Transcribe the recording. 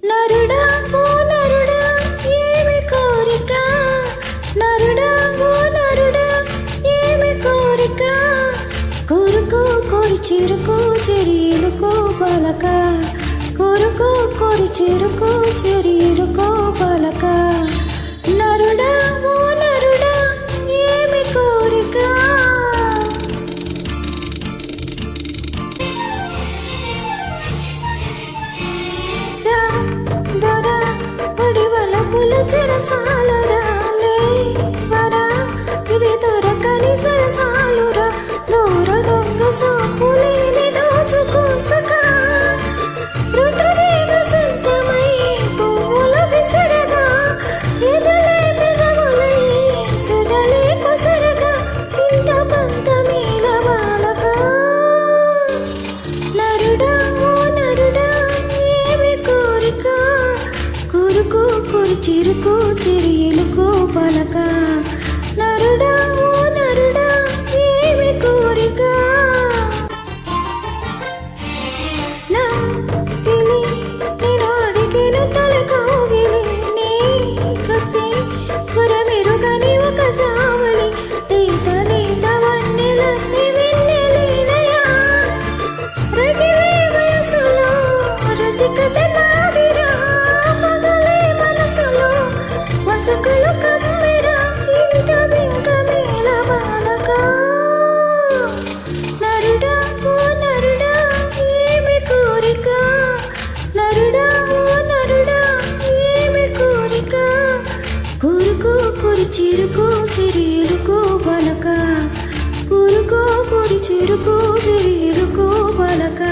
నరుడా ఓ నరుడా ఏమి కోరిక, నరుడా ఓ నరుడా ఏమి కోరిక, కోరుకో కోరి చిరుకో చెరియులుకో పలక, కోరుకో కోరి చిరుకో చెరియులుకో పలక. నరుడా ఓ నరుడా ఏమి కోరిక. చెరసాలరా లేవరా ఇవి దొరకని సరసాలురా, దూర దొంగ సోపులేని దోచుకోసక రుద్రదేవ సంతమై పువ్వుల విసరగా, ఎదలే పెదవులై సెదలే కొసరగా, ఇంత పంతమీల బాలక. నరుడా ఓ నరుడా ఏమి కోరిక, కోరుకో కోరి చిరుకో చెరియులుకో పలక. నరుడా ఓ నరుడా ఏమి కోరిక. నా పిలి నేను అడిగేను తల కౌగిలి, నీ కసి స్వరమెరుగని ఒక జావళి, లేత లేత వన్నెలన్నీ వెన్నెలీనయా, రగిలే వయసులో రసికత నాదిరా, మసకలు కమ్మిరా ఇంత బింక మేళ బాలక. నరుడా ఓ నరుడా ఏమి కోరిక, నరుడా ఓ నరుడా ఏమి కోరిక, కోరుకో కోరి చిరుకో చెరియులుకో పలక, కోరుకో కోరి చిరుకో చెరియులుకో పలక.